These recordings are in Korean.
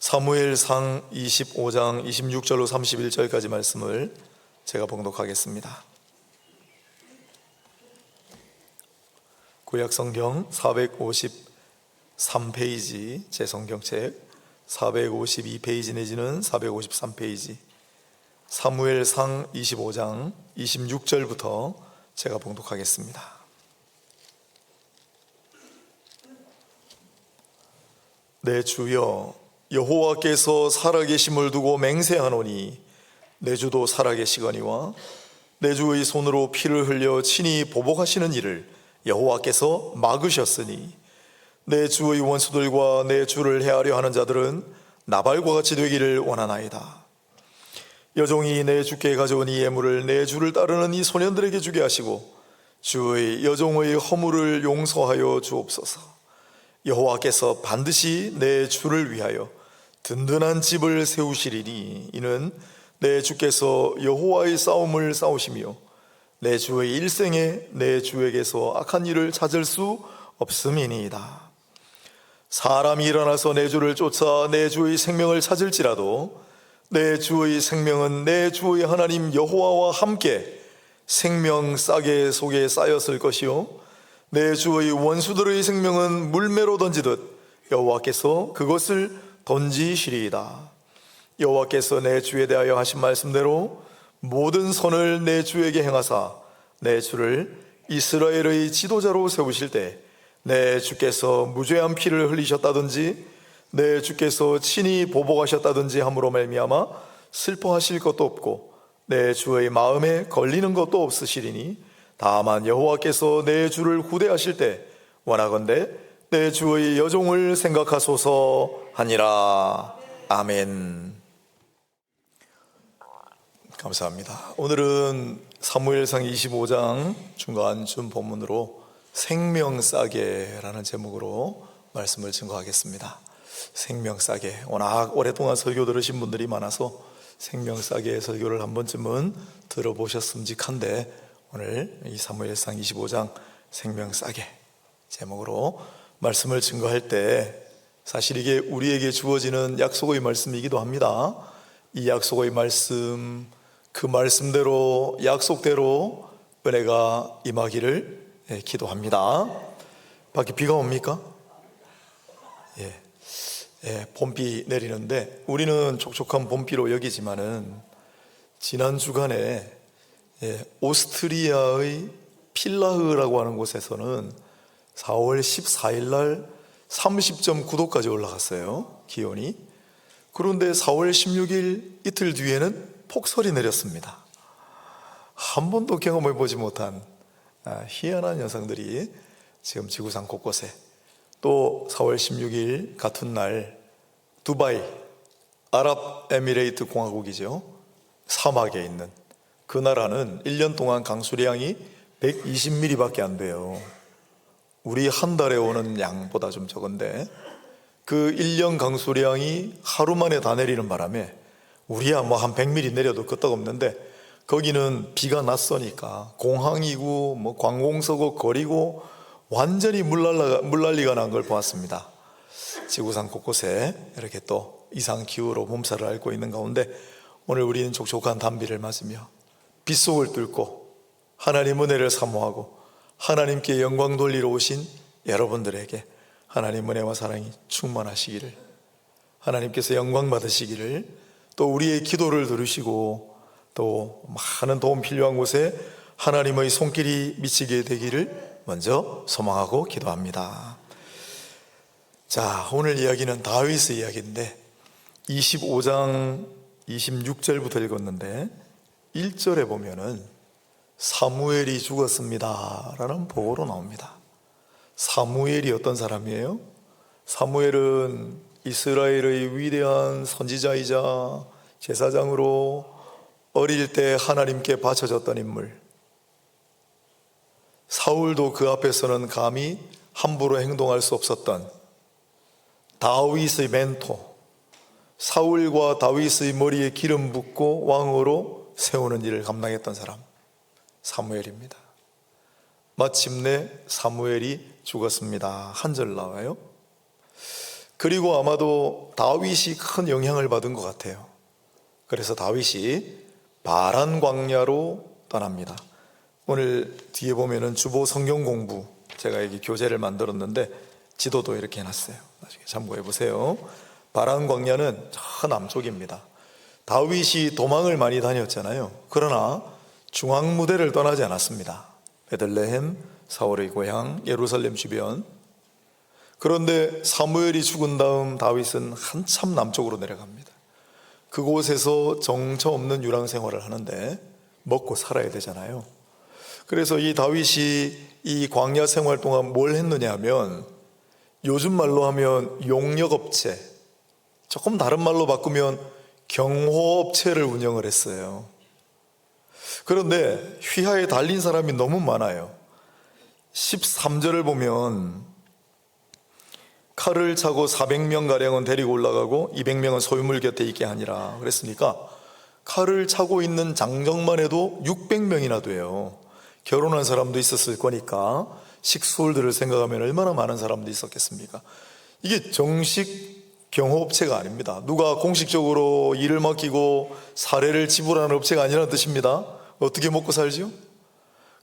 사무엘상 25장 26절로 31절까지 말씀을 제가 봉독하겠습니다. 구약성경 453페이지, 제 성경책 452페이지 내지는 453페이지, 사무엘상 25장 26절부터 제가 봉독하겠습니다. 내 주여, 여호와께서 살아계심을 두고 맹세하노니 내 주도 살아계시거니와 내 주의 손으로 피를 흘려 친히 보복하시는 일을 여호와께서 막으셨으니 내 주의 원수들과 내 주를 해하려 하는 자들은 나발과 같이 되기를 원하나이다. 여종이 내 주께 가져온 이 예물을 내 주를 따르는 이 소년들에게 주게 하시고 주의 여종의 허물을 용서하여 주옵소서. 여호와께서 반드시 내 주를 위하여 든든한 집을 세우시리니 이는 내 주께서 여호와의 싸움을 싸우시며 내 주의 일생에 내 주에게서 악한 일을 찾을 수 없음이니이다. 사람이 일어나서 내 주를 쫓아 내 주의 생명을 찾을지라도 내 주의 생명은 내 주의 하나님 여호와와 함께 생명 싸개 속에 쌓였을 것이요 내 주의 원수들의 생명은 물매로 던지듯 여호와께서 그것을 던지시리이다. 여호와께서 내 주에 대하여 하신 말씀대로 모든 선을 내 주에게 행하사 내 주를 이스라엘의 지도자로 세우실 때 내 주께서 무죄한 피를 흘리셨다든지 내 주께서 친히 보복하셨다든지 함으로 말미암아 슬퍼하실 것도 없고 내 주의 마음에 걸리는 것도 없으시리니 다만 여호와께서 내 주를 후대하실 때 원하건대 내 주의 여종을 생각하소서 하니라. 아멘. 감사합니다. 오늘은 사무엘상 25장 중간쯤 본문으로 생명싸개라는 제목으로 말씀을 증거하겠습니다. 생명싸개, 워낙 오랫동안 설교 들으신 분들이 많아서 생명싸개의 설교를 한 번쯤은 들어보셨음직한데 오늘 이 사무엘상 25장 생명싸개 제목으로 말씀을 증거할 때 사실 이게 우리에게 주어지는 약속의 말씀이기도 합니다. 이 약속의 말씀, 그 말씀대로 약속대로 은혜가 임하기를 기도합니다. 밖에 비가 옵니까? 봄비 내리는데 우리는 촉촉한 봄비로 여기지만은 지난 주간에 오스트리아의 필라흐라고 하는 곳에서는 4월 14일 날 30.9도까지 올라갔어요, 기온이. 그런데 4월 16일 이틀 뒤에는 폭설이 내렸습니다. 한 번도 경험해 보지 못한 희한한 현상들이 지금 지구상 곳곳에. 또 4월 16일 같은 날 두바이, 아랍에미레이트 공화국이죠, 사막에 있는 그 나라는 1년 동안 강수량이 120mm 밖에 안 돼요. 우리 한 달에 오는 양보다 좀 적은데 그 1년 강수량이 하루 만에 다 내리는 바람에 우리야 뭐 한 100mm 내려도 끄떡없는데 거기는 비가 났으니까 공항이고 뭐 관공서고 거리고 완전히 물난리가 난 걸 보았습니다. 지구상 곳곳에 이렇게 또 이상기후로 몸살을 앓고 있는 가운데 오늘 우리는 촉촉한 단비를 맞으며 빗속을 뚫고 하나님 은혜를 사모하고 하나님께 영광 돌리러 오신 여러분들에게 하나님 은혜와 사랑이 충만하시기를, 하나님께서 영광 받으시기를, 또 우리의 기도를 들으시고 또 많은 도움 필요한 곳에 하나님의 손길이 미치게 되기를 먼저 소망하고 기도합니다. 자, 오늘 이야기는 다윗의 이야기인데 25장 26절부터 읽었는데 1절에 보면은 사무엘이 죽었습니다 라는 보고로 나옵니다. 사무엘이 어떤 사람이에요? 사무엘은 이스라엘의 위대한 선지자이자 제사장으로 어릴 때 하나님께 바쳐졌던 인물. 사울도 그 앞에서는 감히 함부로 행동할 수 없었던 다윗의 멘토, 사울과 다윗의 머리에 기름 붓고 왕으로 세우는 일을 감당했던 사람, 사무엘입니다. 마침내 사무엘이 죽었습니다. 한 절 나와요. 그리고 아마도 다윗이 큰 영향을 받은 것 같아요. 그래서 다윗이 바란 광야로 떠납니다. 오늘 뒤에 보면은 주보 성경 공부, 제가 여기 교재를 만들었는데 지도도 이렇게 해놨어요. 나중에 참고해 보세요. 바란 광야는 저 남쪽입니다. 다윗이 도망을 많이 다녔잖아요. 그러나 중앙무대를 떠나지 않았습니다. 베들레헴, 사울의 고향, 예루살렘 주변. 그런데 사무엘이 죽은 다음 다윗은 한참 남쪽으로 내려갑니다. 그곳에서 정처 없는 유랑 생활을 하는데 먹고 살아야 되잖아요. 그래서 이 다윗이 이 광야 생활 동안 뭘 했느냐 하면, 요즘 말로 하면 용역업체, 조금 다른 말로 바꾸면 경호업체를 운영을 했어요. 그런데 휘하에 달린 사람이 너무 많아요. 13절을 보면 칼을 차고 400명가량은 데리고 올라가고 200명은 소유물 곁에 있게 하니라 그랬으니까 칼을 차고 있는 장정만 해도 600명이나 돼요. 결혼한 사람도 있었을 거니까 식수홀들을 생각하면 얼마나 많은 사람들이 있었겠습니까? 이게 정식 경호업체가 아닙니다. 누가 공식적으로 일을 맡기고 사례를 지불하는 업체가 아니라는 뜻입니다. 어떻게 먹고 살지요?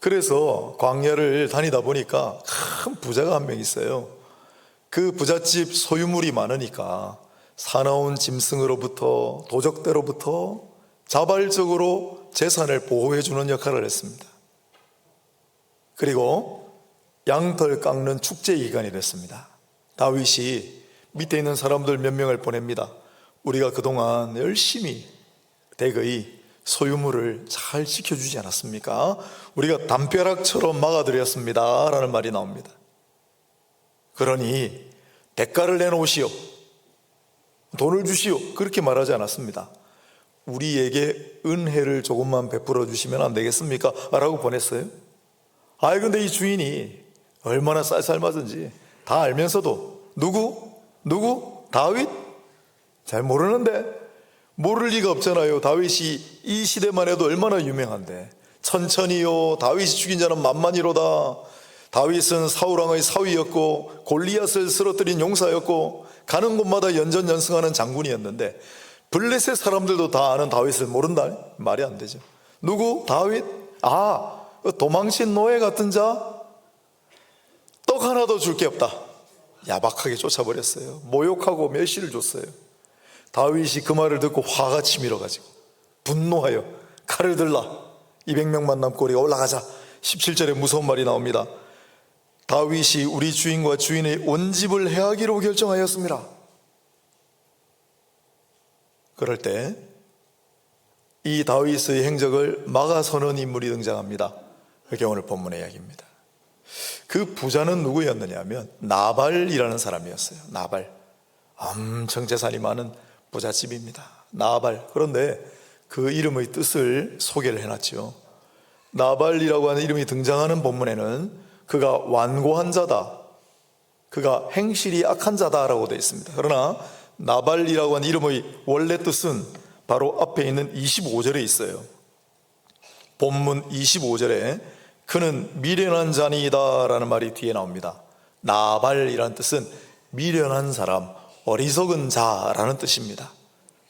그래서 광야를 다니다 보니까 큰 부자가 한 명 있어요. 그 부잣집 소유물이 많으니까 사나운 짐승으로부터 도적대로부터 자발적으로 재산을 보호해 주는 역할을 했습니다. 그리고 양털 깎는 축제 기간이 됐습니다. 다윗이 밑에 있는 사람들 몇 명을 보냅니다. 우리가 그동안 열심히 대거의 소유물을 잘 지켜주지 않았습니까? 우리가 담벼락처럼 막아드렸습니다 라는 말이 나옵니다. 그러니 대가를 내놓으시오, 돈을 주시오, 그렇게 말하지 않았습니다. 우리에게 은혜를 조금만 베풀어 주시면 안 되겠습니까? 라고 보냈어요. 근데 이 주인이 얼마나 쌀쌀맞은지 다 알면서도 누구? 다윗? 잘 모르는데? 모를 리가 없잖아요. 다윗이 이 시대만 해도 얼마나 유명한데. 천천히요, 다윗이 죽인 자는 만만이로다. 다윗은 사울왕의 사위였고 골리앗을 쓰러뜨린 용사였고 가는 곳마다 연전연승하는 장군이었는데 블레셋 사람들도 다 아는 다윗을 모른다? 말이 안 되죠. 누구? 다윗? 도망친 노예 같은 자? 떡 하나도 줄 게 없다. 야박하게 쫓아버렸어요. 모욕하고 멸시를 줬어요. 다윗이 그 말을 듣고 화가 치밀어가지고 분노하여 칼을 들라, 200명만 남고 우리가 올라가자. 17절에 무서운 말이 나옵니다. 다윗이 우리 주인과 주인의 온 집을 해하기로 결정하였습니다. 그럴 때 이 다윗의 행적을 막아서는 인물이 등장합니다. 그게 오늘 본문의 이야기입니다. 그 부자는 누구였느냐 하면 나발이라는 사람이었어요. 나발, 엄청 재산이 많은 부잣집입니다. 나발. 그런데 그 이름의 뜻을 소개를 해놨죠. 나발이라고 하는 이름이 등장하는 본문에는 그가 완고한 자다, 그가 행실이 악한 자다라고 되어 있습니다. 그러나 나발이라고 하는 이름의 원래 뜻은 바로 앞에 있는 25절에 있어요. 본문 25절에 그는 미련한 자니이다 라는 말이 뒤에 나옵니다. 나발이라는 뜻은 미련한 사람, 어리석은 자라는 뜻입니다.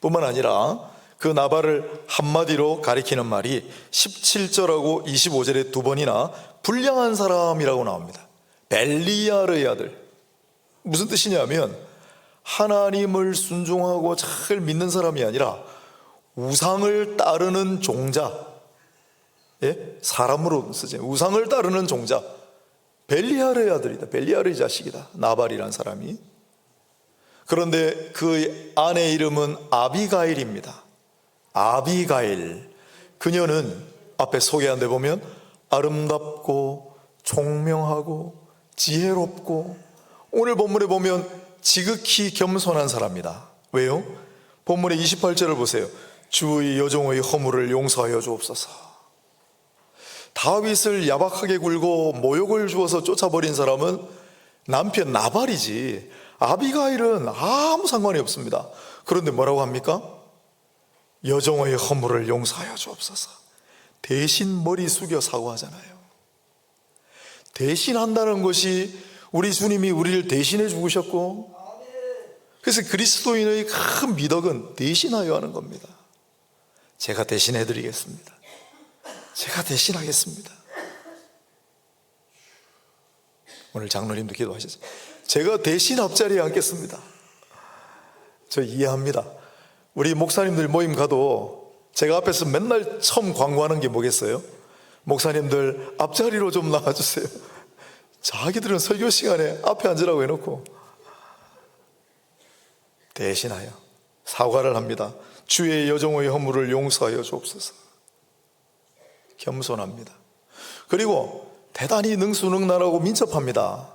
뿐만 아니라 그 나발을 한마디로 가리키는 말이 17절하고 25절에 두 번이나 불량한 사람이라고 나옵니다. 벨리알의 아들. 무슨 뜻이냐면 하나님을 순종하고 잘 믿는 사람이 아니라 우상을 따르는 종자, 사람으로 쓰죠. 우상을 따르는 종자, 벨리알의 아들이다, 벨리알의 자식이다, 나발이라는 사람이. 그런데 그 아내 이름은 아비가일입니다. 아비가일. 그녀는 앞에 소개한 데 보면 아름답고 총명하고 지혜롭고, 오늘 본문에 보면 지극히 겸손한 사람이다. 왜요? 본문의 28절을 보세요. 주의 여종의 허물을 용서하여 주옵소서. 다윗을 야박하게 굴고 모욕을 주어서 쫓아버린 사람은 남편 나발이지, 아비가일은 아무 상관이 없습니다. 그런데 뭐라고 합니까? 여종의 허물을 용서하여 주옵소서. 대신 머리 숙여 사과하잖아요. 대신한다는 것이 우리 주님이 우리를 대신해 죽으셨고 그래서 그리스도인의 큰 미덕은 대신하여 하는 겁니다. 제가 대신해 드리겠습니다. 제가 대신하겠습니다. 오늘 장로님도 기도하셨어요. 제가 대신 앞자리에 앉겠습니다. 저 이해합니다. 우리 목사님들 모임 가도 제가 앞에서 맨날 처음 광고하는 게 뭐겠어요? 목사님들 앞자리로 좀 나와주세요. 자기들은 설교 시간에 앞에 앉으라고 해놓고 대신하여 사과를 합니다. 주의 여종의 허물을 용서하여 주옵소서. 겸손합니다. 그리고 대단히 능수능란하고 민첩합니다.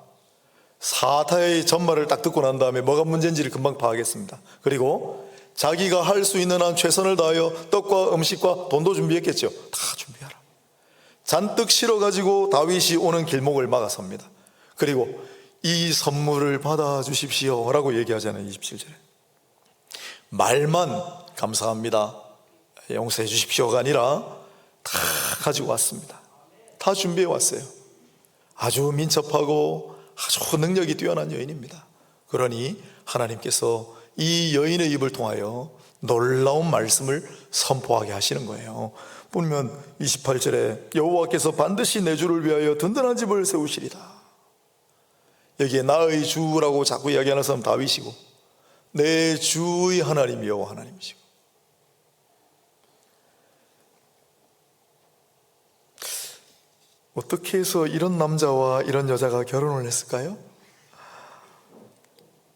사타의 전말을 딱 듣고 난 다음에 뭐가 문제인지를 금방 파악했습니다. 그리고 자기가 할 수 있는 한 최선을 다하여 떡과 음식과 돈도 준비했겠죠. 다 준비하라. 잔뜩 실어가지고 다윗이 오는 길목을 막아섭니다. 그리고 이 선물을 받아주십시오 라고 얘기하잖아요. 27절에 말만 감사합니다, 용서해 주십시오가 아니라 다 가지고 왔습니다. 다 준비해 왔어요. 아주 민첩하고 아주 능력이 뛰어난 여인입니다. 그러니 하나님께서 이 여인의 입을 통하여 놀라운 말씀을 선포하게 하시는 거예요. 보면 28절에 여호와께서 반드시 내 주를 위하여 든든한 집을 세우시리다. 여기에 나의 주라고 자꾸 이야기하는 사람 다윗이고 내 주의 하나님 여호와 하나님이시고, 어떻게 해서 이런 남자와 이런 여자가 결혼을 했을까요?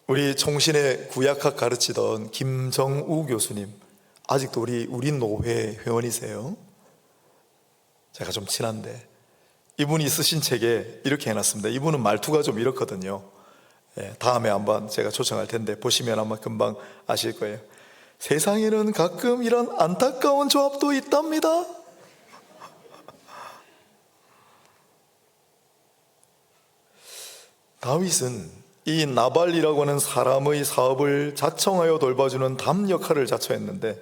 우리 총신의 구약학 가르치던 김정우 교수님, 아직도 우리 노회 회원이세요. 제가 좀 친한데 이분이 쓰신 책에 이렇게 해놨습니다. 이분은 말투가 좀 이렇거든요. 다음에 한번 제가 초청할 텐데 보시면 아마 금방 아실 거예요. 세상에는 가끔 이런 안타까운 조합도 있답니다. 다윗은 이 나발이라고 하는 사람의 사업을 자청하여 돌봐주는 담 역할을 자처했는데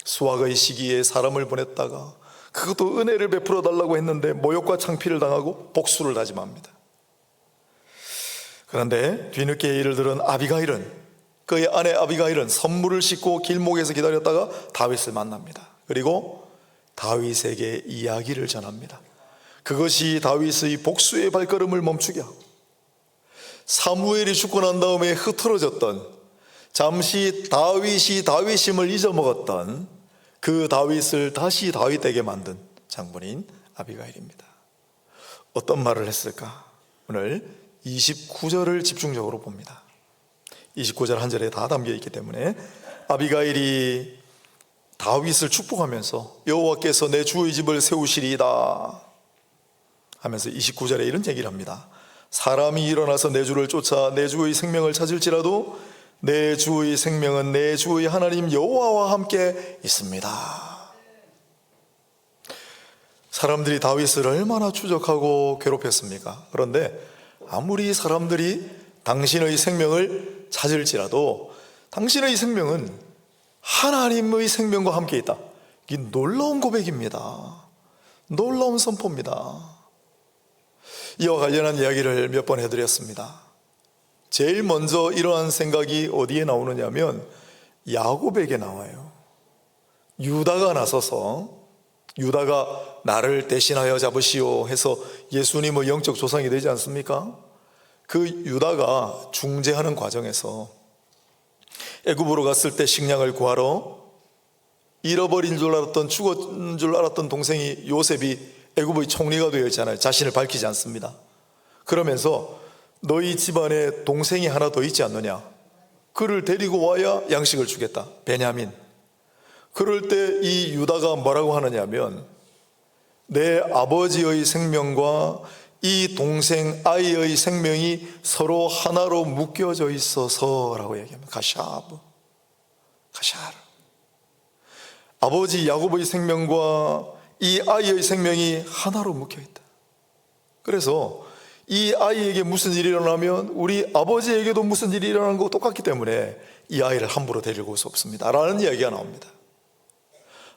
수확의 시기에 사람을 보냈다가 그것도 은혜를 베풀어 달라고 했는데 모욕과 창피를 당하고 복수를 다짐합니다. 그런데 뒤늦게 일을 들은 아비가일은, 그의 아내 아비가일은 선물을 싣고 길목에서 기다렸다가 다윗을 만납니다. 그리고 다윗에게 이야기를 전합니다. 그것이 다윗의 복수의 발걸음을 멈추게 하고 사무엘이 죽고 난 다음에 흐트러졌던, 잠시 다윗이 다윗임을 잊어먹었던 그 다윗을 다시 다윗에게 만든 장본인 아비가일입니다. 어떤 말을 했을까? 오늘 29절을 집중적으로 봅니다. 29절 한 절에 다 담겨 있기 때문에 아비가일이 다윗을 축복하면서 여호와께서 내 주의 집을 세우시리이다 하면서 29절에 이런 얘기를 합니다. 사람이 일어나서 내 주를 쫓아 내 주의 생명을 찾을지라도 내 주의 생명은 내 주의 하나님 여호와와 함께 있습니다. 사람들이 다윗을 얼마나 추적하고 괴롭혔습니까? 그런데 아무리 사람들이 당신의 생명을 찾을지라도 당신의 생명은 하나님의 생명과 함께 있다. 이 놀라운 고백입니다. 놀라운 선포입니다. 이와 관련한 이야기를 몇 번 해드렸습니다. 제일 먼저 이러한 생각이 어디에 나오느냐 하면 야곱에게 나와요. 유다가 나서서, 유다가 나를 대신하여 잡으시오 해서 예수님의 영적 조상이 되지 않습니까? 그 유다가 중재하는 과정에서 애굽으로 갔을 때 식량을 구하러 잃어버린 줄 알았던, 죽은 줄 알았던 동생이 요셉이 애굽의 총리가 되어 있잖아요. 자신을 밝히지 않습니다. 그러면서 너희 집안에 동생이 하나 더 있지 않느냐, 그를 데리고 와야 양식을 주겠다. 베냐민. 그럴 때 이 유다가 뭐라고 하느냐면 내 아버지의 생명과 이 동생 아이의 생명이 서로 하나로 묶여져 있어서라고 얘기합니다. 가샤브, 가샤르. 아버지 야곱의 생명과 이 아이의 생명이 하나로 묶여있다. 그래서 이 아이에게 무슨 일이 일어나면 우리 아버지에게도 무슨 일이 일어나는 거 똑같기 때문에 이 아이를 함부로 데리고 올 수 없습니다 라는 이야기가 나옵니다.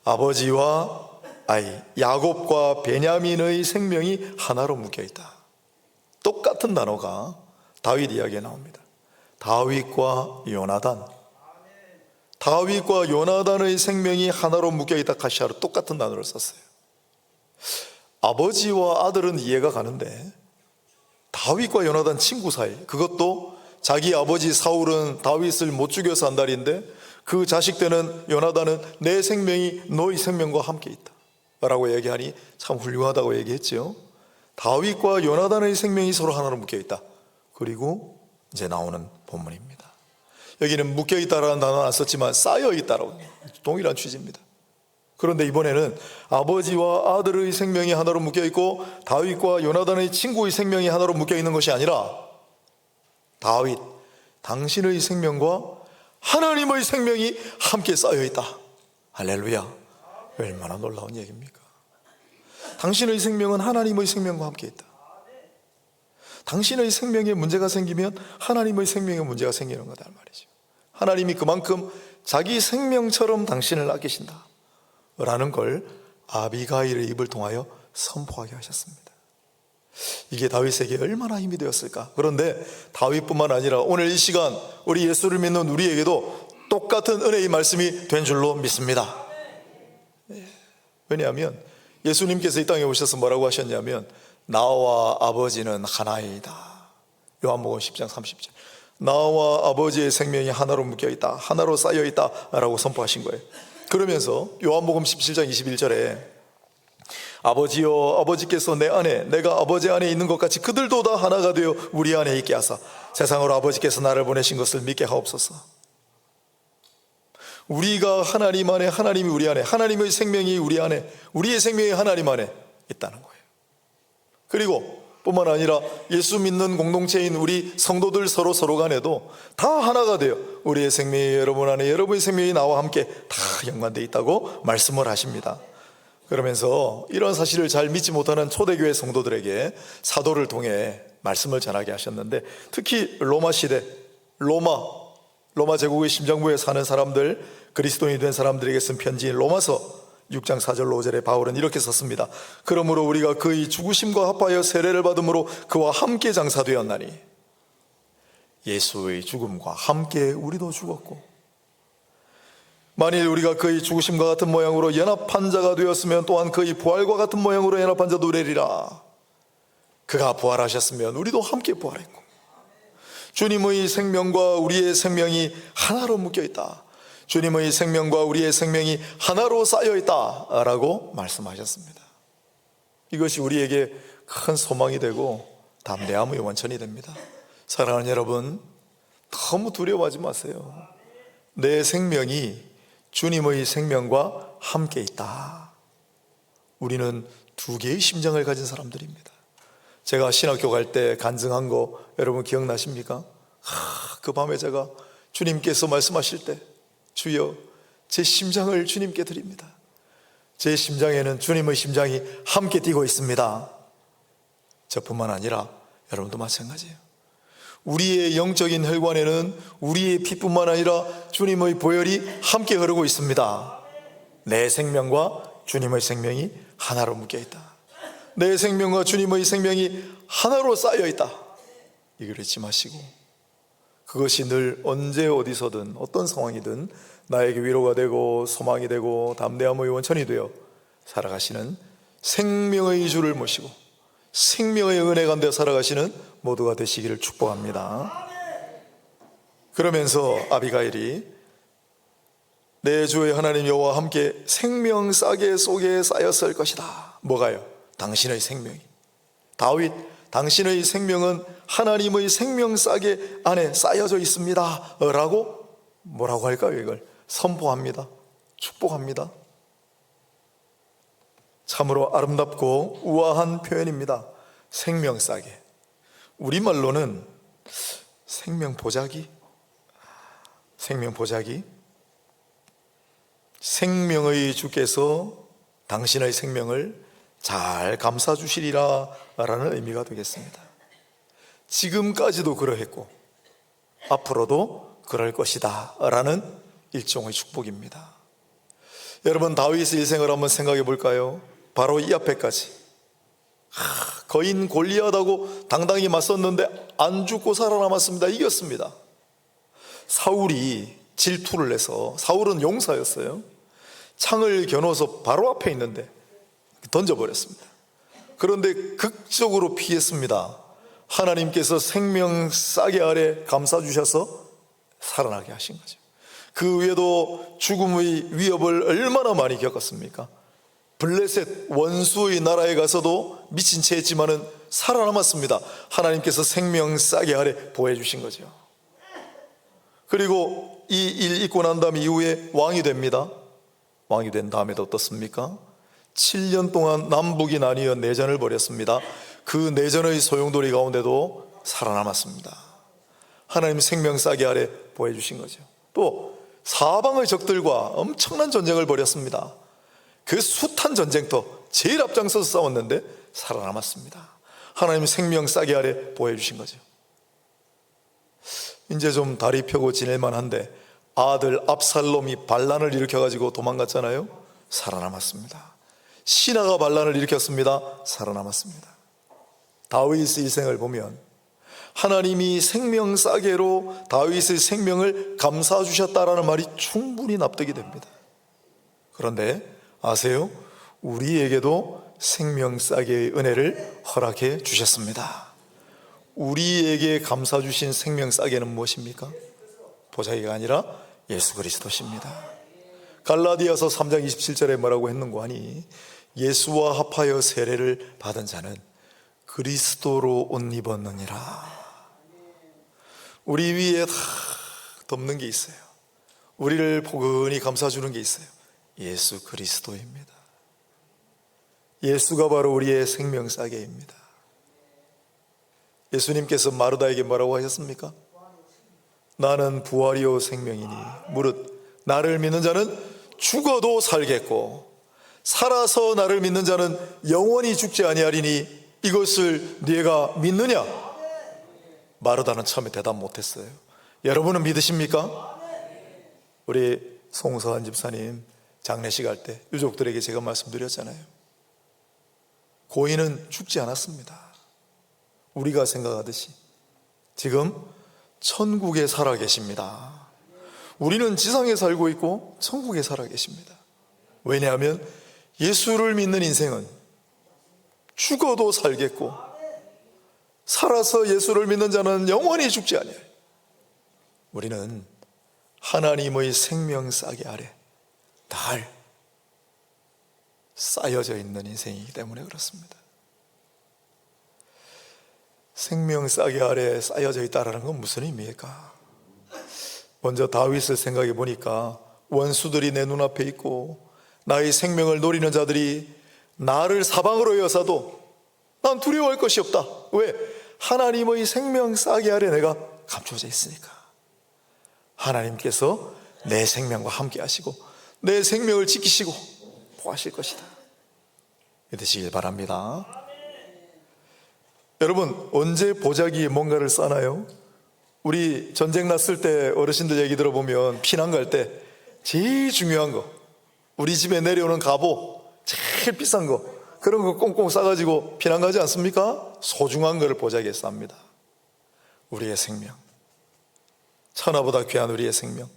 아버지와 아이, 야곱과 베냐민의 생명이 하나로 묶여있다. 똑같은 단어가 다윗 이야기에 나옵니다. 다윗과 요나단. 다윗과 요나단의 생명이 하나로 묶여있다. 카시아로 똑같은 단어를 썼어요. 아버지와 아들은 이해가 가는데 다윗과 요나단 친구 사이, 그것도 자기 아버지 사울은 다윗을 못 죽여서 안달인데 그 자식 되는 요나단은 내 생명이 너의 생명과 함께 있다 라고 얘기하니 참 훌륭하다고 얘기했죠. 다윗과 요나단의 생명이 서로 하나로 묶여있다. 그리고 이제 나오는 본문입니다. 여기는 묶여있다라는 단어는 안 썼지만 쌓여있다라고, 동일한 취지입니다. 그런데 이번에는 아버지와 아들의 생명이 하나로 묶여있고 다윗과 요나단의 친구의 생명이 하나로 묶여있는 것이 아니라 다윗, 당신의 생명과 하나님의 생명이 함께 쌓여있다. 할렐루야. 얼마나 놀라운 얘기입니까? 당신의 생명은 하나님의 생명과 함께 있다. 당신의 생명에 문제가 생기면 하나님의 생명에 문제가 생기는 거다 말이죠. 하나님이 그만큼 자기 생명처럼 당신을 아끼신다 라는 걸 아비가일의 입을 통하여 선포하게 하셨습니다. 이게 다윗에게 얼마나 힘이 되었을까. 그런데 다윗뿐만 아니라 오늘 이 시간 우리 예수를 믿는 우리에게도 똑같은 은혜의 말씀이 된 줄로 믿습니다. 왜냐하면 예수님께서 이 땅에 오셔서 뭐라고 하셨냐면 나와 아버지는 하나이다. 요한복음 10장 30절. 나와 아버지의 생명이 하나로 묶여있다, 하나로 쌓여있다 라고 선포하신 거예요. 그러면서 요한복음 17장 21절에 아버지여, 아버지께서 내 안에, 내가 아버지 안에 있는 것 같이 그들도 다 하나가 되어 우리 안에 있게 하사 세상으로 아버지께서 나를 보내신 것을 믿게 하옵소서. 우리가 하나님 안에, 하나님이 우리 안에, 하나님의 생명이 우리 안에, 우리의 생명이 하나님 안에 있다는 거예요. 그리고 뿐만 아니라 예수 믿는 공동체인 우리 성도들 서로 간에도 다 하나가 되어 우리의 생명이 여러분 안에, 여러분의 생명이 나와 함께 다 연관되어 있다고 말씀을 하십니다. 그러면서 이런 사실을 잘 믿지 못하는 초대교회 성도들에게 사도를 통해 말씀을 전하게 하셨는데, 특히 로마 시대, 로마 제국의 심장부에 사는 사람들, 그리스도인이 된 사람들에게 쓴 편지인 로마서 6장 4절로 5절에 바울은 이렇게 썼습니다. 그러므로 우리가 그의 죽으심과 합하여 세례를 받음으로 그와 함께 장사되었나니 예수의 죽음과 함께 우리도 죽었고 만일 우리가 그의 죽으심과 같은 모양으로 연합한 자가 되었으면 또한 그의 부활과 같은 모양으로 연합한 자도 되리라. 그가 부활하셨으면 우리도 함께 부활했고 주님의 생명과 우리의 생명이 하나로 묶여있다. 주님의 생명과 우리의 생명이 하나로 쌓여있다 라고 말씀하셨습니다. 이것이 우리에게 큰 소망이 되고 담대함의 원천이 됩니다. 사랑하는 여러분, 너무 두려워하지 마세요. 내 생명이 주님의 생명과 함께 있다. 우리는 두 개의 심장을 가진 사람들입니다. 제가 신학교 갈 때 간증한 거 여러분 기억나십니까? 그 밤에 제가 주님께서 말씀하실 때 주여, 제 심장을 주님께 드립니다. 제 심장에는 주님의 심장이 함께 뛰고 있습니다. 저뿐만 아니라 여러분도 마찬가지예요. 우리의 영적인 혈관에는 우리의 피뿐만 아니라 주님의 보혈이 함께 흐르고 있습니다. 내 생명과 주님의 생명이 하나로 묶여있다. 내 생명과 주님의 생명이 하나로 쌓여있다. 이걸 잊지 마시고 그것이 늘 언제 어디서든 어떤 상황이든 나에게 위로가 되고 소망이 되고 담대함의 원천이 되어 살아가시는 생명의 주를 모시고 생명의 은혜 가운데 살아가시는 모두가 되시기를 축복합니다. 그러면서 아비가일이 내 주의 하나님 여호와와 함께 생명 싸개 속에 쌓였을 것이다. 뭐가요? 당신의 생명이. 다윗, 당신의 생명은 하나님의 생명 싸개 안에 쌓여져 있습니다 라고 뭐라고 할까요? 이걸 선포합니다. 축복합니다. 참으로 아름답고 우아한 표현입니다. 생명 싸개. 우리말로는 생명 보자기, 생명의 주께서 당신의 생명을 잘 감싸 주시리라 라는 의미가 되겠습니다. 지금까지도 그러했고 앞으로도 그럴 것이다 라는 일종의 축복입니다. 여러분, 다윗의 일생을 한번 생각해 볼까요? 바로 이 앞에까지 거인 골리앗하고 당당히 맞섰는데 안 죽고 살아남았습니다. 이겼습니다. 사울이 질투를 해서, 사울은 용사였어요. 창을 겨누어서 바로 앞에 있는데 던져버렸습니다. 그런데 극적으로 피했습니다. 하나님께서 생명 싸게 아래 감싸주셔서 살아나게 하신 거죠. 그 외에도 죽음의 위협을 얼마나 많이 겪었습니까? 블레셋 원수의 나라에 가서도 미친 채 했지만은 살아남았습니다. 하나님께서 생명 싸게 아래 보호해 주신 거죠. 그리고 이 일 있고 난 다음 이후에 왕이 됩니다. 왕이 된 다음에도 어떻습니까? 7년 동안 남북이 나뉘어 내전을 벌였습니다. 그 내전의 소용돌이 가운데도 살아남았습니다. 하나님 생명 싸게 아래 보호해 주신 거죠. 또 사방의 적들과 엄청난 전쟁을 벌였습니다. 그 숱한 전쟁터 제일 앞장서서 싸웠는데 살아남았습니다. 하나님 생명 싸게 아래 보호해 주신 거죠. 이제 좀 다리 펴고 지낼 만한데 아들 압살롬이 반란을 일으켜가지고 도망갔잖아요. 살아남았습니다. 신하가 반란을 일으켰습니다. 살아남았습니다. 다윗의 일생을 보면 하나님이 생명 싸게로 다윗의 생명을 감싸주셨다라는 말이 충분히 납득이 됩니다. 그런데 아세요? 우리에게도 생명 싸게의 은혜를 허락해 주셨습니다. 우리에게 감싸주신 생명 싸게는 무엇입니까? 보자기가 아니라 예수 그리스도십니다. 갈라디아서 3장 27절에 뭐라고 했는고 하니 예수와 합하여 세례를 받은 자는 그리스도로 옷 입었느니라. 우리 위에 다 덮는 게 있어요. 우리를 포근히 감싸주는 게 있어요. 예수 그리스도입니다. 예수가 바로 우리의 생명 싸개입니다. 예수님께서 마르다에게 뭐라고 하셨습니까? 나는 부활이요 생명이니 무릇 나를 믿는 자는 죽어도 살겠고 살아서 나를 믿는 자는 영원히 죽지 아니하리니 이것을 네가 믿느냐? 마르다는 처음에 대답 못했어요. 여러분은 믿으십니까? 우리 송서한 집사님 장례식 할 때 유족들에게 제가 말씀드렸잖아요. 고인은 죽지 않았습니다. 우리가 생각하듯이 지금 천국에 살아 계십니다. 우리는 지상에 살고 있고 천국에 살아 계십니다. 왜냐하면 예수를 믿는 인생은 죽어도 살겠고 살아서 예수를 믿는 자는 영원히 죽지 아니하리. 우리는 하나님의 생명 싸개 아래 날 쌓여져 있는 인생이기 때문에 그렇습니다. 생명 싸개 아래 쌓여져 있다는 건 무슨 의미일까? 먼저 다윗을 생각해 보니까 원수들이 내 눈앞에 있고 나의 생명을 노리는 자들이 나를 사방으로 여사도 난 두려워할 것이 없다. 왜? 하나님의 생명 싸개 아래 내가 감춰져 있으니까. 하나님께서 내 생명과 함께 하시고 내 생명을 지키시고 보호하실 것이다. 믿으시길 바랍니다. 여러분, 언제 보자기에 뭔가를 싸나요? 우리 전쟁 났을 때 어르신들 얘기 들어보면 피난 갈 때 제일 중요한 거, 우리 집에 내려오는 갑옷 제일 비싼 거, 그런 거 꽁꽁 싸가지고 피난 가지 않습니까? 소중한 거를 보자기에 쌉니다. 우리의 생명, 천하보다 귀한 우리의 생명,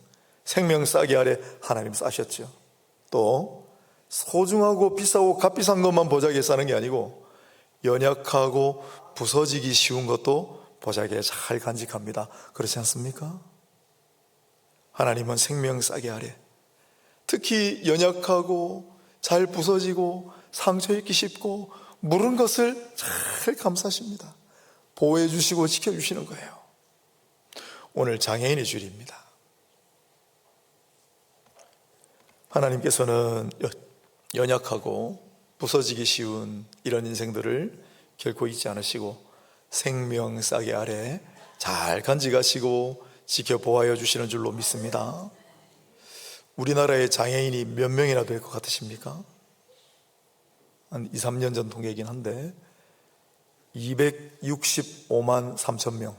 생명 싸게 아래 하나님 싸셨죠. 또 소중하고 비싸고 값비싼 것만 보자기에 싸는 게 아니고 연약하고 부서지기 쉬운 것도 보자기에 잘 간직합니다. 그렇지 않습니까? 하나님은 생명 싸게 아래 특히 연약하고 잘 부서지고 상처 입기 쉽고 물은 것을 잘 감싸십니다. 보호해 주시고 지켜주시는 거예요. 오늘 장애인의 주일입니다. 하나님께서는 연약하고 부서지기 쉬운 이런 인생들을 결코 잊지 않으시고 생명 싸개 아래 잘 간직하시고 지켜 보호하여 주시는 줄로 믿습니다. 우리나라의 장애인이 몇 명이나 될 것 같으십니까? 한 2, 3년 전 통계이긴 한데 265만 3천 명.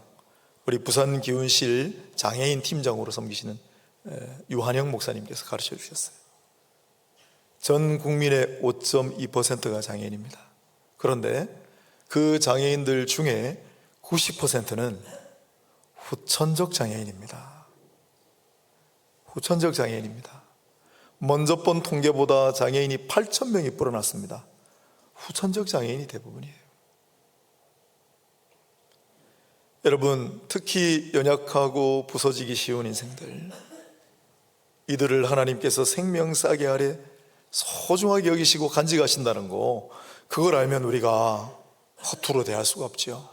우리 부산기운실 장애인 팀장으로 섬기시는 유한영 목사님께서 가르쳐 주셨어요. 전 국민의 5.2%가 장애인입니다. 그런데 그 장애인들 중에 90%는 후천적 장애인입니다. 후천적 장애인입니다. 먼저 본 통계보다 장애인이 8,000명이 불어났습니다. 후천적 장애인이 대부분이에요. 여러분, 특히 연약하고 부서지기 쉬운 인생들, 이들을 하나님께서 생명 싸게 아래 소중하게 여기시고 간직하신다는 거, 그걸 알면 우리가 허투루 대할 수가 없죠.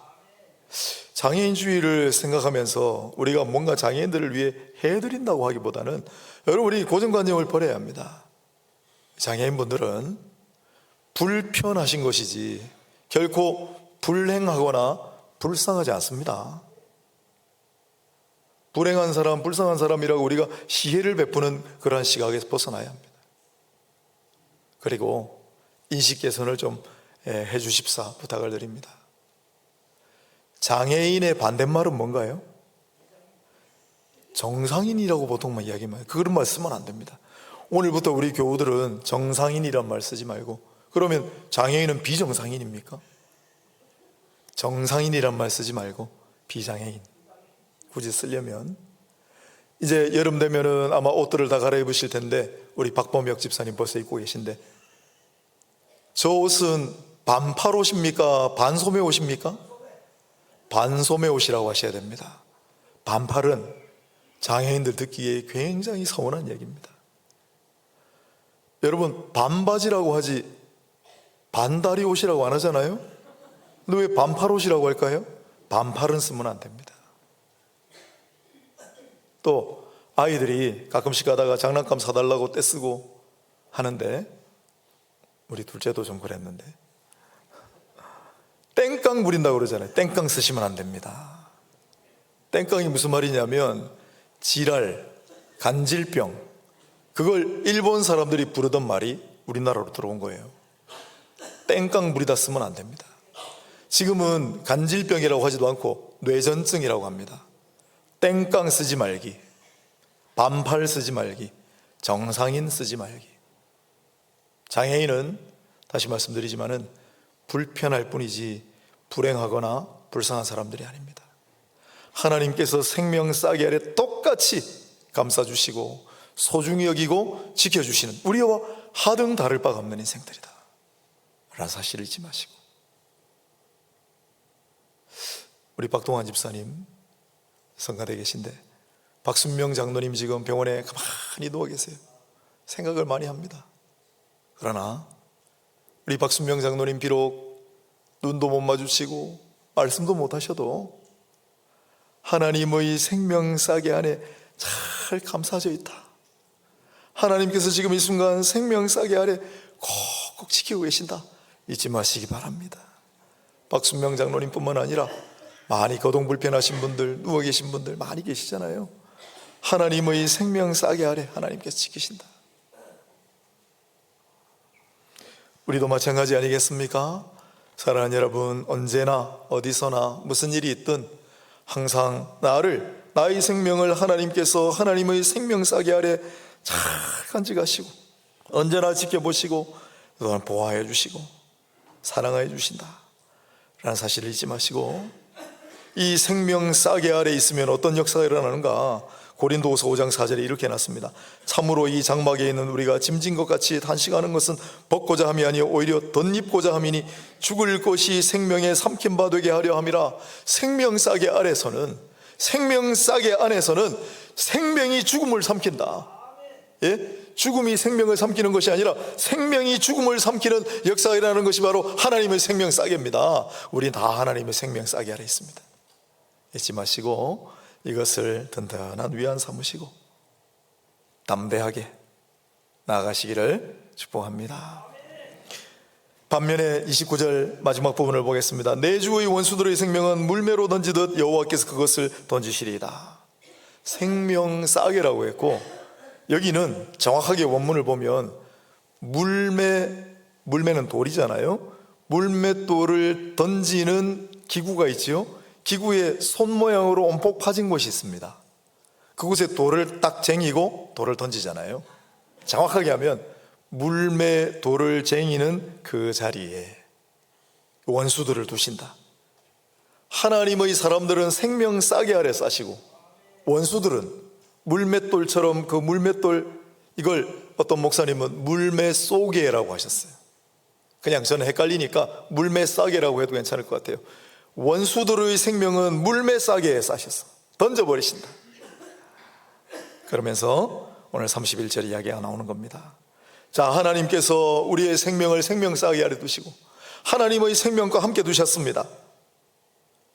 장애인주의를 생각하면서 우리가 뭔가 장애인들을 위해 해드린다고 하기보다는 여러분, 우리 고정관념을 버려야 합니다. 장애인분들은 불편하신 것이지 결코 불행하거나 불쌍하지 않습니다. 불행한 사람, 불쌍한 사람이라고 우리가 시혜를 베푸는 그러한 시각에서 벗어나야 합니다. 그리고 인식 개선을 좀 해주십사 부탁을 드립니다. 장애인의 반대말은 뭔가요? 정상인이라고 보통만 이야기만 해요. 그런 말 쓰면 안 됩니다. 오늘부터 우리 교우들은 정상인이란 말 쓰지 말고, 그러면 장애인은 비정상인입니까? 정상인이란 말 쓰지 말고 비장애인 굳이 쓰려면, 이제 여름 되면은 아마 옷들을 다 갈아입으실 텐데 우리 박범혁 집사님 벌써 입고 계신데, 저 옷은 반팔 옷입니까? 반소매 옷입니까? 반소매 옷이라고 하셔야 됩니다. 반팔은 장애인들 듣기에 굉장히 서운한 얘기입니다. 여러분, 반바지라고 하지 반다리 옷이라고 안 하잖아요? 근데 왜 반팔 옷이라고 할까요? 반팔은 쓰면 안 됩니다. 또 아이들이 가끔씩 가다가 장난감 사달라고 떼쓰고 하는데, 우리 둘째도 좀 그랬는데, 땡깡 부린다고 그러잖아요. 땡깡 쓰시면 안 됩니다. 땡깡이 무슨 말이냐면 지랄, 간질병, 그걸 일본 사람들이 부르던 말이 우리나라로 들어온 거예요. 땡깡 부리다 쓰면 안 됩니다. 지금은 간질병이라고 하지도 않고 뇌전증이라고 합니다. 땡깡 쓰지 말기, 반팔 쓰지 말기, 정상인 쓰지 말기. 장애인은 다시 말씀드리지만은 불편할 뿐이지 불행하거나 불쌍한 사람들이 아닙니다. 하나님께서 생명 싸게 아래 똑같이 감싸주시고 소중히 여기고 지켜주시는, 우리와 하등 다를 바가 없는 인생들이다 라는 사실을 잊지 마시고, 우리 박동환 집사님 성가대 계신데 박순명 장로님 지금 병원에 가만히 누워 계세요. 생각을 많이 합니다. 그러나 우리 박순명 장로님 비록 눈도 못 마주치고 말씀도 못 하셔도 하나님의 생명 싸게 안에 잘 감싸져 있다. 하나님께서 지금 이 순간 생명 싸게 아래 콕콕 지키고 계신다, 잊지 마시기 바랍니다. 박순명 장로님뿐만 아니라 많이 거동불편하신 분들, 누워 계신 분들 많이 계시잖아요. 하나님의 생명 싸게 아래 하나님께서 지키신다. 우리도 마찬가지 아니겠습니까? 사랑하는 여러분, 언제나 어디서나 무슨 일이 있든 항상 나의 생명을 하나님께서 하나님의 생명 싸게 아래 잘 간직하시고 언제나 지켜보시고 또한 보호해 주시고 사랑해 주신다 라는 사실을 잊지 마시고, 이 생명 싸게 아래 있으면 어떤 역사가 일어나는가? 고린도후서 5장 4절에 이렇게 해놨습니다. 참으로 이 장막에 있는 우리가 짐진 것 같이 단식하는 것은 벗고자 함이 아니요 오히려 덧입고자 함이니 죽을 것이 생명에 삼킨 바 되게 하려 함이라. 생명 싸게 아래서는, 생명 싸게 안에서는 생명이 죽음을 삼킨다. 예? 죽음이 생명을 삼키는 것이 아니라 생명이 죽음을 삼키는 역사가 일어나는 것이 바로 하나님의 생명 싸게입니다. 우리 다 하나님의 생명 싸게 아래 있습니다. 잊지 마시고 이것을 든든한 위안 삼으시고 담대하게 나아가시기를 축복합니다. 반면에 29절 마지막 부분을 보겠습니다. 내 주의 원수들의 생명은 물매로 던지듯 여호와께서 그것을 던지시리이다. 생명 싸게라고 했고, 여기는 정확하게 원문을 보면 물매는 돌이잖아요. 물맷돌을 던지는 기구가 있지요. 기구에 손 모양으로 움푹 파진 곳이 있습니다. 그곳에 돌을 딱 쟁이고 돌을 던지잖아요. 정확하게 하면 물매돌을 쟁이는 그 자리에 원수들을 두신다. 하나님의 사람들은 생명 싸게 아래 싸시고 원수들은 물맷돌처럼 그 물맷돌, 이걸 어떤 목사님은 물매쏘개라고 하셨어요. 그냥 저는 헷갈리니까 물매싸개라고 해도 괜찮을 것 같아요. 원수들의 생명은 물매싸개에 싸셔서 던져버리신다. 그러면서 오늘 31절 이야기가 나오는 겁니다. 자, 하나님께서 우리의 생명을 생명싸개 아래 두시고 하나님의 생명과 함께 두셨습니다.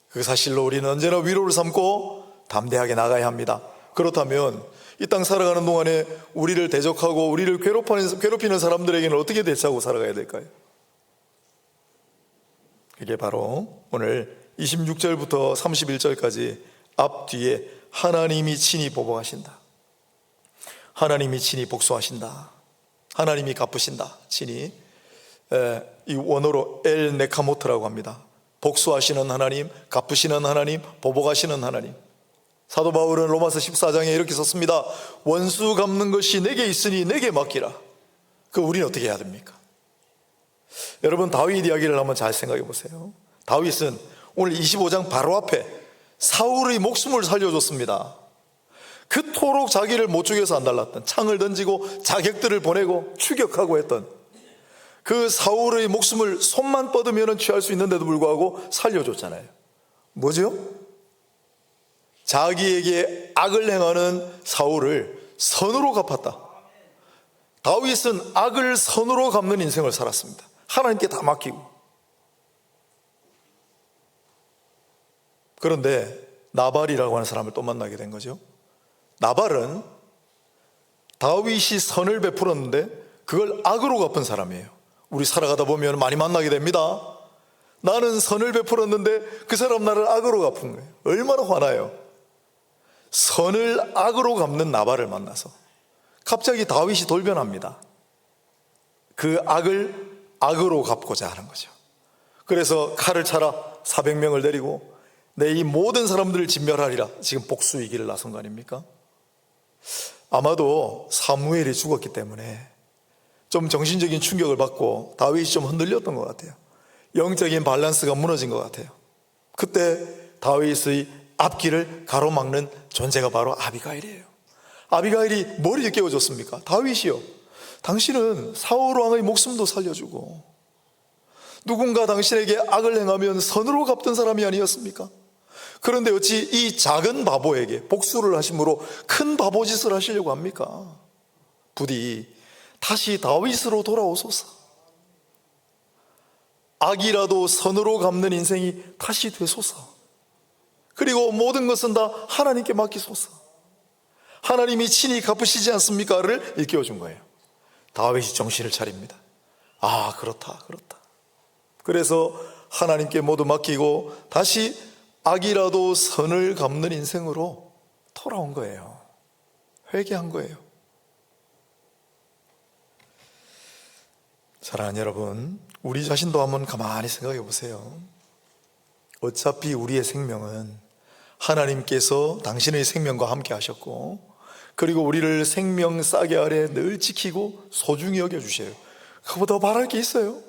그 사실로 우리는 언제나 위로를 삼고 담대하게 나가야 합니다. 그렇다면 이 땅 살아가는 동안에 우리를 대적하고 우리를 괴롭히는 사람들에게는 어떻게 대처하고 살아가야 될까요? 그게 바로 오늘 26절부터 31절까지 앞뒤에 하나님이 친히 보복하신다, 하나님이 친히 복수하신다, 하나님이 갚으신다, 친히, 이 원어로 엘 네카모트라고 합니다. 복수하시는 하나님, 갚으시는 하나님, 보복하시는 하나님. 사도 바울은 로마서 14장에 이렇게 썼습니다. 원수 갚는 것이 내게 있으니 내게 맡기라. 그 우리는 어떻게 해야 됩니까? 여러분, 다윗 이야기를 한번 잘 생각해 보세요. 다윗은 오늘 25장 바로 앞에 사울의 목숨을 살려줬습니다. 그토록 자기를 못 죽여서 안달났던, 창을 던지고 자객들을 보내고 추격하고 했던 그 사울의 목숨을 손만 뻗으면 취할 수 있는데도 불구하고 살려줬잖아요. 뭐죠? 자기에게 악을 행하는 사울을 선으로 갚았다. 다윗은 악을 선으로 갚는 인생을 살았습니다. 하나님께 다 맡기고. 그런데 나발이라고 하는 사람을 또 만나게 된 거죠. 나발은 다윗이 선을 베풀었는데 그걸 악으로 갚은 사람이에요. 우리 살아가다 보면 많이 만나게 됩니다. 나는 선을 베풀었는데 그 사람 나를 악으로 갚은 거예요. 얼마나 화나요. 선을 악으로 갚는 나발을 만나서 갑자기 다윗이 돌변합니다. 그 악을 악으로 갚고자 하는 거죠. 그래서 칼을 차라 400명을 데리고 내 이 모든 사람들을 진멸하리라. 지금 복수이기를 나선 거 아닙니까? 아마도 사무엘이 죽었기 때문에 좀 정신적인 충격을 받고 다윗이 좀 흔들렸던 것 같아요. 영적인 밸런스가 무너진 것 같아요. 그때 다윗의 앞길을 가로막는 존재가 바로 아비가일이에요. 아비가일이 뭘 깨워줬습니까? 다윗이요, 당신은 사울 왕의 목숨도 살려주고 누군가 당신에게 악을 행하면 선으로 갚던 사람이 아니었습니까? 그런데 어찌 이 작은 바보에게 복수를 하심으로 큰 바보짓을 하시려고 합니까? 부디 다시 다윗으로 돌아오소서. 악이라도 선으로 갚는 인생이 다시 되소서. 그리고 모든 것은 다 하나님께 맡기소서. 하나님이 친히 갚으시지 않습니까?를 일깨워준 거예요. 다윗이 정신을 차립니다. 아, 그렇다. 그래서 하나님께 모두 맡기고 다시 악이라도 선을 갚는 인생으로 돌아온 거예요. 회개한 거예요. 사랑하는 여러분, 우리 자신도 한번 가만히 생각해 보세요. 어차피 우리의 생명은 하나님께서 당신의 생명과 함께 하셨고, 그리고 우리를 생명 싸개 아래 늘 지키고 소중히 여겨주셔요. 그보다 바랄 게 있어요?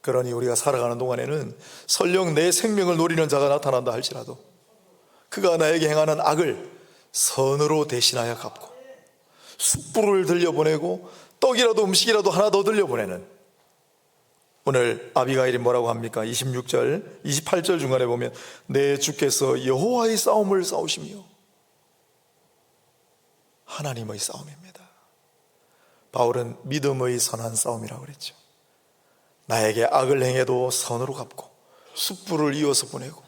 그러니 우리가 살아가는 동안에는 설령 내 생명을 노리는 자가 나타난다 할지라도 그가 나에게 행하는 악을 선으로 대신하여 갚고 숯불을 들려보내고 떡이라도 음식이라도 하나 더 들려보내는, 오늘 아비가일이 뭐라고 합니까? 26절, 28절 중간에 보면 내 주께서 여호와의 싸움을 싸우시며, 하나님의 싸움입니다. 바울은 믿음의 선한 싸움이라고 그랬죠. 나에게 악을 행해도 선으로 갚고 숯불을 이어서 보내고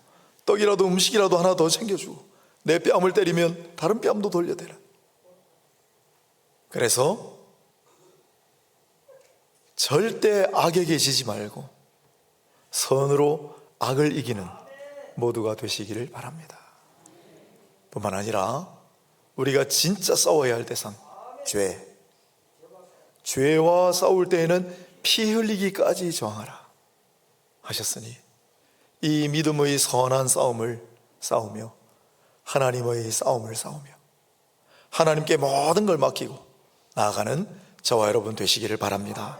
떡이라도 음식이라도 하나 더 챙겨주고 내 뺨을 때리면 다른 뺨도 돌려대라. 그래서 절대 악에게 지지 말고 선으로 악을 이기는 모두가 되시기를 바랍니다. 뿐만 아니라 우리가 진짜 싸워야 할 대상, 죄와 싸울 때에는 피 흘리기까지 저항하라 하셨으니 이 믿음의 선한 싸움을 싸우며 하나님의 싸움을 싸우며 하나님께 모든 걸 맡기고 나아가는 저와 여러분 되시기를 바랍니다.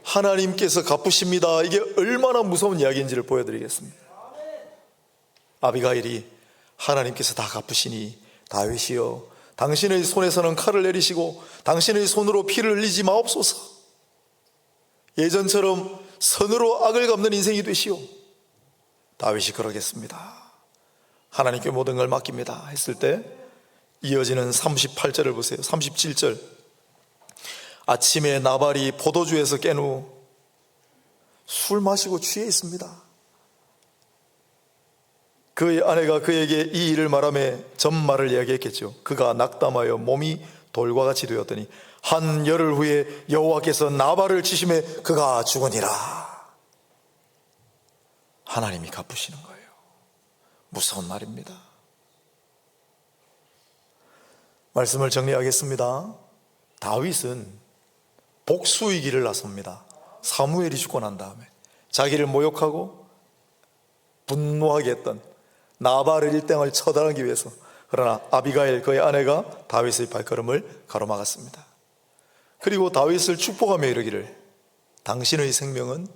하나님께서 갚으십니다. 이게 얼마나 무서운 이야기인지를 보여드리겠습니다. 아비가일이 하나님께서 다 갚으시니 다윗이여, 당신의 손에서는 칼을 내리시고 당신의 손으로 피를 흘리지 마옵소서. 예전처럼 선으로 악을 갚는 인생이 되시오. 다윗이 그러겠습니다. 하나님께 모든 걸 맡깁니다 했을 때 이어지는 38절을 보세요. 37절. 아침에 나발이 포도주에서 깬 후 술 마시고 취해 있습니다. 그의 아내가 그에게 이 일을 말하며 전말을 이야기했겠죠. 그가 낙담하여 몸이 돌과 같이 되었더니 한 열흘 후에 여호와께서 나발을 치심에 그가 죽으니라. 하나님이 갚으시는 거예요. 무서운 말입니다. 말씀을 정리하겠습니다. 다윗은 복수의 길을 나섭니다. 사무엘이 죽고 난 다음에 자기를 모욕하고 분노하게 했던 나발의 일당을 처단하기 위해서, 그러나 아비가일 그의 아내가 다윗의 발걸음을 가로막았습니다. 그리고 다윗을 축복하며 이르기를 당신의 생명은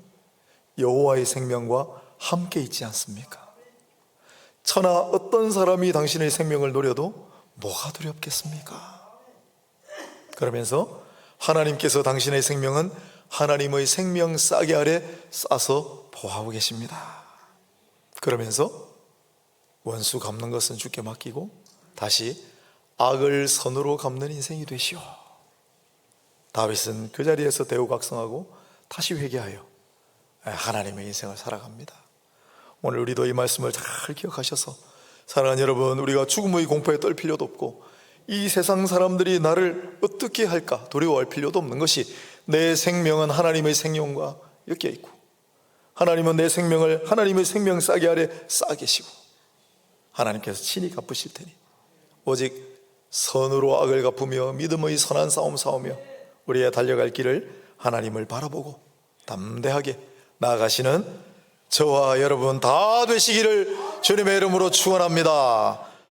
여호와의 생명과 함께 있지 않습니까? 천하 어떤 사람이 당신의 생명을 노려도 뭐가 두렵겠습니까? 그러면서 하나님께서 당신의 생명은 하나님의 생명 싸개 아래 싸서 보호하고 계십니다. 그러면서 원수 갚는 것은 주께 맡기고 다시 악을 선으로 갚는 인생이 되시오. 다윗은 그 자리에서 대우각성하고 다시 회개하여 하나님의 인생을 살아갑니다. 오늘 우리도 이 말씀을 잘 기억하셔서, 사랑하는 여러분, 우리가 죽음의 공포에 떨 필요도 없고 이 세상 사람들이 나를 어떻게 할까 두려워할 필요도 없는 것이, 내 생명은 하나님의 생명과 엮여 있고 하나님은 내 생명을 하나님의 생명 싸개 아래 쌓아 계시고 하나님께서 친히 갚으실 테니 오직 선으로 악을 갚으며 믿음의 선한 싸움 싸우며 우리의 달려갈 길을 하나님을 바라보고 담대하게 나아가시는 저와 여러분 다 되시기를 주님의 이름으로 축원합니다.